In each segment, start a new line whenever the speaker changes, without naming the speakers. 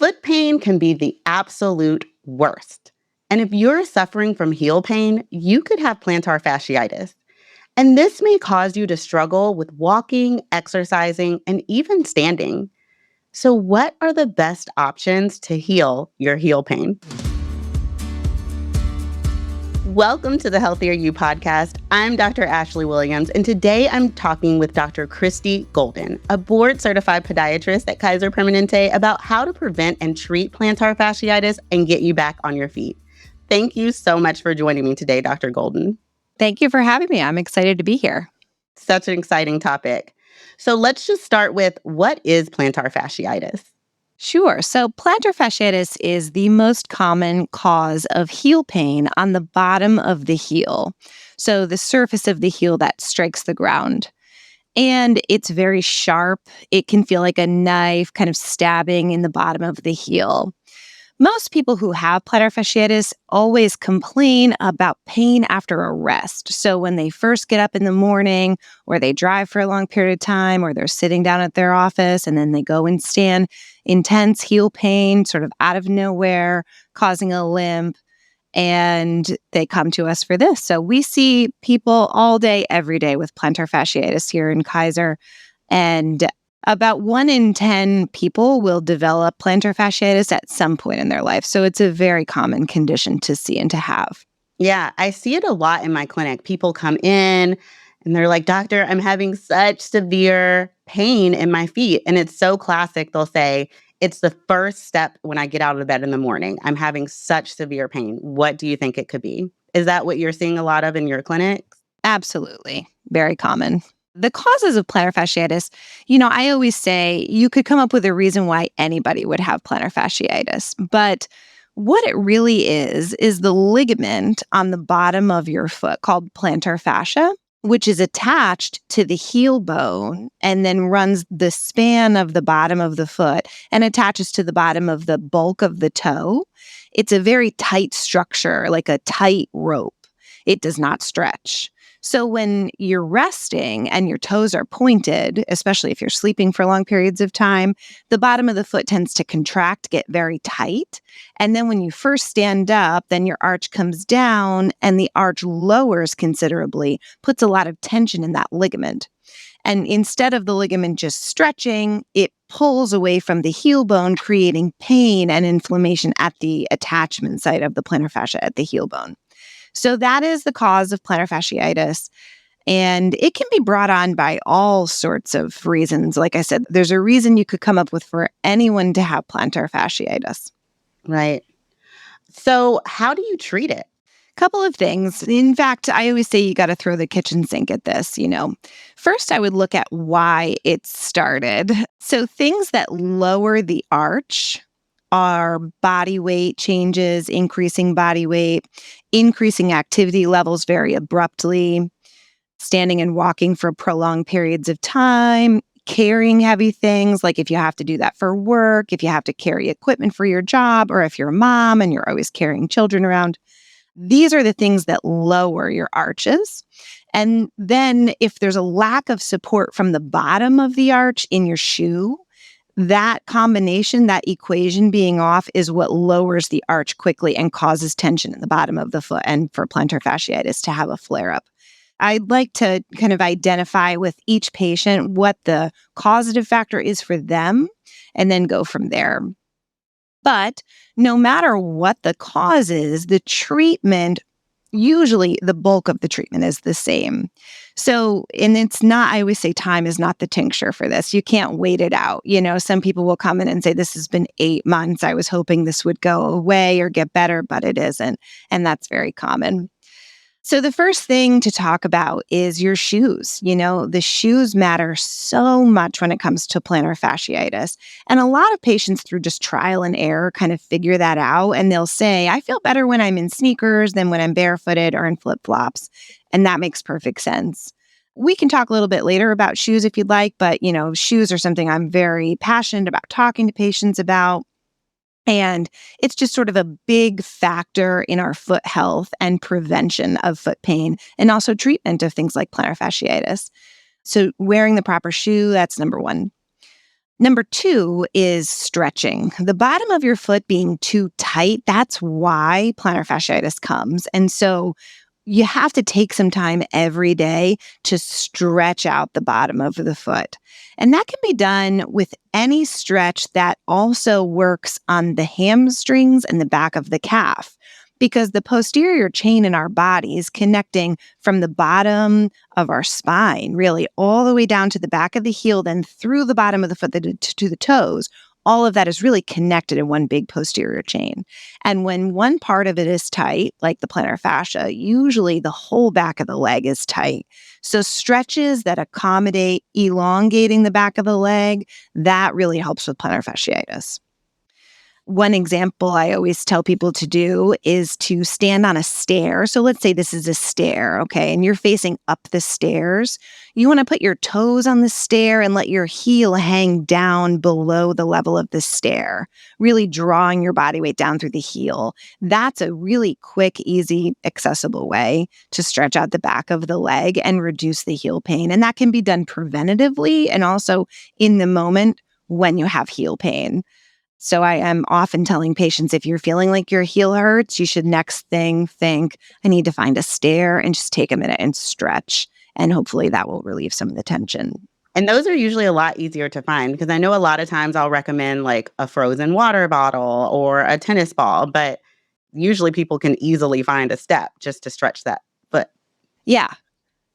Foot pain can be the absolute worst. And if you're suffering from heel pain, you could have plantar fasciitis. And this may cause you to struggle with walking, exercising, and even standing. So, what are the best options to heal your heel pain? Welcome to the Healthier You podcast. I'm Dr. Ashley Williams, and today I'm talking with Dr. Christy Golden, a board-certified podiatrist at Kaiser Permanente, about how to prevent and treat plantar fasciitis and get you back on your feet. Thank you so much for joining me today, Dr. Golden.
Thank you for having me. I'm excited to be here.
Such an exciting topic. So let's just start with, what is plantar fasciitis?
Sure. So plantar fasciitis is the most common cause of heel pain on the bottom of the heel. So the surface of the heel that strikes the ground. And it's very sharp. It can feel like a knife kind of stabbing in the bottom of the heel. Most people who have plantar fasciitis always complain about pain after a rest. So when they first get up in the morning, or they drive for a long period of time, or they're sitting down at their office and then they go and stand, intense heel pain sort of out of nowhere, causing a limp, and they come to us for this. So we see people all day, every day with plantar fasciitis here in Kaiser, and about 1 in 10 people will develop plantar fasciitis at some point in their life. So it's a very common condition to see and to have.
Yeah, I see it a lot in my clinic. People come in and they're like, "Doctor, I'm having such severe pain in my feet." And it's so classic. They'll say, "It's the first step when I get out of bed in the morning. I'm having such severe pain. What do you think it could be?" Is that what you're seeing a lot of in your clinics?
Absolutely. Very common. The causes of plantar fasciitis, I always say you could come up with a reason why anybody would have plantar fasciitis. But what it really is the ligament on the bottom of your foot called plantar fascia, which is attached to the heel bone and then runs the span of the bottom of the foot and attaches to the bottom of the bulk of the toe. It's a very tight structure, like a tight rope. It does not stretch. So when you're resting and your toes are pointed, especially if you're sleeping for long periods of time, the bottom of the foot tends to contract, get very tight. And then when you first stand up, then your arch comes down and the arch lowers considerably, puts a lot of tension in that ligament. And instead of the ligament just stretching, it pulls away from the heel bone, creating pain and inflammation at the attachment site of the plantar fascia at the heel bone. So that is the cause of plantar fasciitis. And it can be brought on by all sorts of reasons. Like I said, there's a reason you could come up with for anyone to have plantar fasciitis.
Right. So how do you treat it?
Couple of things. In fact, I always say you got to throw the kitchen sink at this, First, I would look at why it started. So things that lower the arch are body weight changes, increasing body weight, increasing activity levels very abruptly, standing and walking for prolonged periods of time, carrying heavy things, like if you have to do that for work, if you have to carry equipment for your job, or if you're a mom and you're always carrying children around. These are the things that lower your arches. And then if there's a lack of support from the bottom of the arch in your shoe, that combination, that equation being off, is what lowers the arch quickly and causes tension in the bottom of the foot, and for plantar fasciitis to have a flare-up. I'd like to kind of identify with each patient what the causative factor is for them and then go from there. But no matter what the cause is, the treatment, usually the bulk of the treatment is the same. So, and it's not, I always say time is not the tincture for this. You can't wait it out. Some people will come in and say, "This has been 8 months. I was hoping this would go away or get better," but it isn't. And that's very common. So the first thing to talk about is your shoes. The shoes matter so much when it comes to plantar fasciitis. And a lot of patients, through just trial and error, kind of figure that out. And they'll say, "I feel better when I'm in sneakers than when I'm barefooted or in flip-flops." And that makes perfect sense. We can talk a little bit later about shoes if you'd like, but, shoes are something I'm very passionate about talking to patients about. And it's just sort of a big factor in our foot health and prevention of foot pain, and also treatment of things like plantar fasciitis. So wearing the proper shoe, that's number one. Number two is stretching. The bottom of your foot being too tight, that's why plantar fasciitis comes. And so you have to take some time every day to stretch out the bottom of the foot. And that can be done with any stretch that also works on the hamstrings and the back of the calf. Because the posterior chain in our body is connecting from the bottom of our spine, really, all the way down to the back of the heel, then through the bottom of the foot to the toes. All of that is really connected in one big posterior chain. And when one part of it is tight, like the plantar fascia, usually the whole back of the leg is tight. So stretches that accommodate elongating the back of the leg, that really helps with plantar fasciitis. One example I always tell people to do is to stand on a stair. So let's say this is a stair, okay, and you're facing up the stairs. You want to put your toes on the stair and let your heel hang down below the level of the stair, really drawing your body weight down through the heel. That's a really quick, easy, accessible way to stretch out the back of the leg and reduce the heel pain. And that can be done preventatively and also in the moment when you have heel pain. So I am often telling patients, if you're feeling like your heel hurts, you should next thing think, I need to find a stair and just take a minute and stretch. And hopefully that will relieve some of the tension.
And those are usually a lot easier to find because I know a lot of times I'll recommend like a frozen water bottle or a tennis ball, but usually people can easily find a step just to stretch that foot.
Yeah,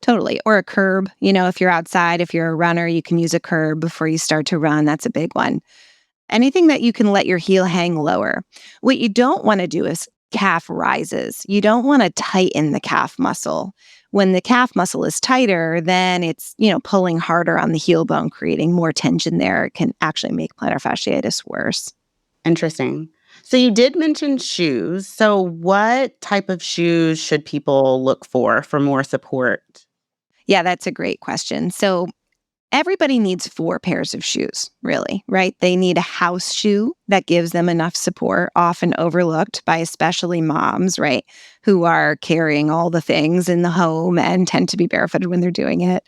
totally. Or a curb. If you're outside, if you're a runner, you can use a curb before you start to run. That's a big one. Anything that you can let your heel hang lower. What you don't want to do is calf rises. You don't want to tighten the calf muscle. When the calf muscle is tighter, then it's, pulling harder on the heel bone, creating more tension there. It can actually make plantar fasciitis worse.
Interesting. So you did mention shoes. So what type of shoes should people look for more support?
Yeah, that's a great question. So everybody needs 4 pairs of shoes, really, right? They need a house shoe that gives them enough support, often overlooked by especially moms, right? Who are carrying all the things in the home and tend to be barefooted when they're doing it.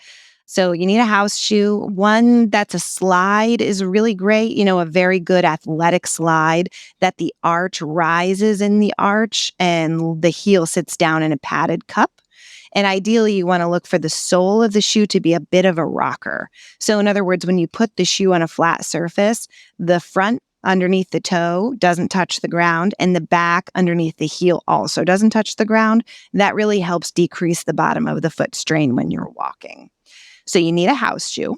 So you need a house shoe. One that's a slide is really great, a very good athletic slide that the arch rises in the arch and the heel sits down in a padded cup. And ideally, you want to look for the sole of the shoe to be a bit of a rocker. So in other words, when you put the shoe on a flat surface, the front underneath the toe doesn't touch the ground and the back underneath the heel also doesn't touch the ground. That really helps decrease the bottom of the foot strain when you're walking. So you need a house shoe.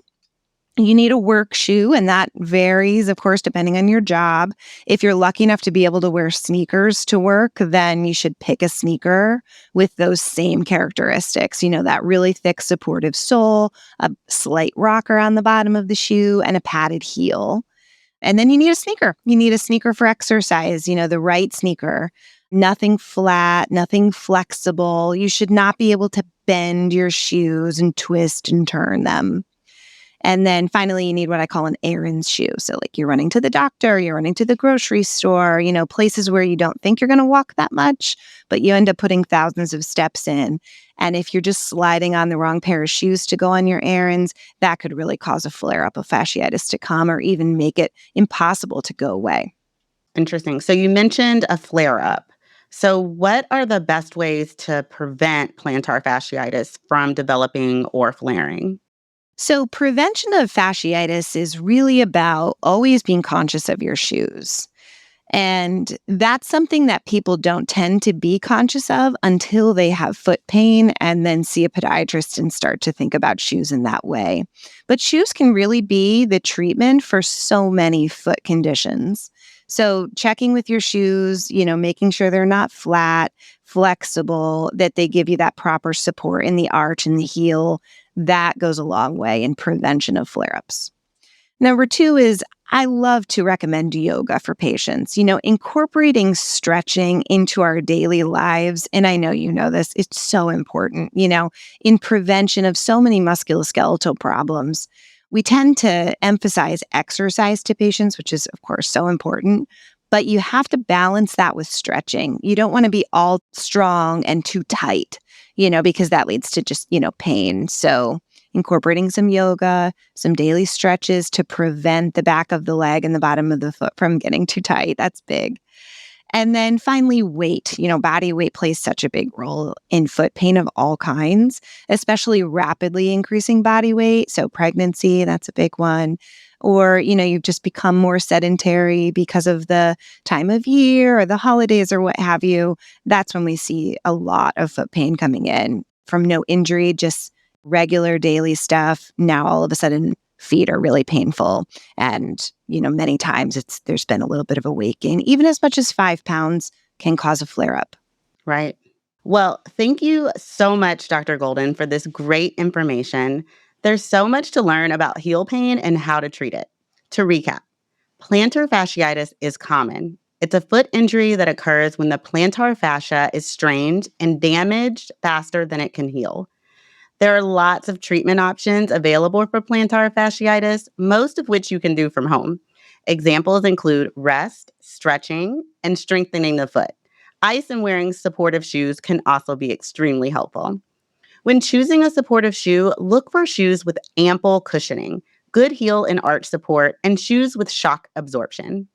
You need a work shoe, and that varies, of course, depending on your job. If you're lucky enough to be able to wear sneakers to work, then you should pick a sneaker with those same characteristics. That really thick supportive sole, a slight rocker on the bottom of the shoe, and a padded heel. And then you need a sneaker. You need a sneaker for exercise, the right sneaker. Nothing flat, nothing flexible. You should not be able to bend your shoes and twist and turn them. And then finally, you need what I call an errands shoe. So like you're running to the doctor, you're running to the grocery store, places where you don't think you're going to walk that much, but you end up putting thousands of steps in. And if you're just sliding on the wrong pair of shoes to go on your errands, that could really cause a flare-up of fasciitis to come or even make it impossible to go away.
Interesting. So you mentioned a flare-up. So what are the best ways to prevent plantar fasciitis from developing or flaring?
So prevention of fasciitis is really about always being conscious of your shoes. And that's something that people don't tend to be conscious of until they have foot pain and then see a podiatrist and start to think about shoes in that way. But shoes can really be the treatment for so many foot conditions. So checking with your shoes, making sure they're not flat, flexible, that they give you that proper support in the arch and the heel, that goes a long way in prevention of flare-ups. Number 2 is I love to recommend yoga for patients. Incorporating stretching into our daily lives, and I know you know this, it's so important, in prevention of so many musculoskeletal problems. We tend to emphasize exercise to patients, which is, of course, so important, but you have to balance that with stretching. You don't want to be all strong and too tight, because that leads to just, pain. So incorporating some yoga, some daily stretches to prevent the back of the leg and the bottom of the foot from getting too tight. That's big. And then finally, weight. Body weight plays such a big role in foot pain of all kinds, especially rapidly increasing body weight. So pregnancy, that's a big one. Or, you've just become more sedentary because of the time of year or the holidays or what have you. That's when we see a lot of foot pain coming in from no injury, just regular daily stuff. Now, all of a sudden, feet are really painful. And, many times there's been a little bit of a weight gain. Even as much as 5 pounds can cause a flare up.
Right. Well, thank you so much, Dr. Golden, for this great information. There's so much to learn about heel pain and how to treat it. To recap, plantar fasciitis is common. It's a foot injury that occurs when the plantar fascia is strained and damaged faster than it can heal. There are lots of treatment options available for plantar fasciitis, most of which you can do from home. Examples include rest, stretching, and strengthening the foot. Ice and wearing supportive shoes can also be extremely helpful. When choosing a supportive shoe, look for shoes with ample cushioning, good heel and arch support, and shoes with shock absorption.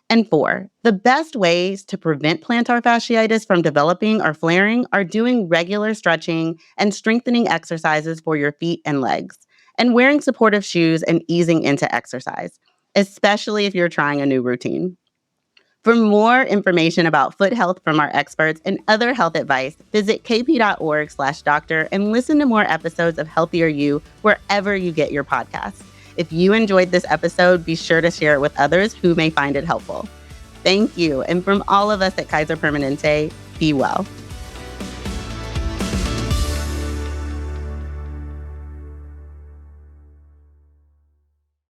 And 4, the best ways to prevent plantar fasciitis from developing or flaring are doing regular stretching and strengthening exercises for your feet and legs, and wearing supportive shoes and easing into exercise, especially if you're trying a new routine. For more information about foot health from our experts and other health advice, visit kp.org/doctor and listen to more episodes of Healthier You wherever you get your podcasts. If you enjoyed this episode, be sure to share it with others who may find it helpful. Thank you. And from all of us at Kaiser Permanente, be well.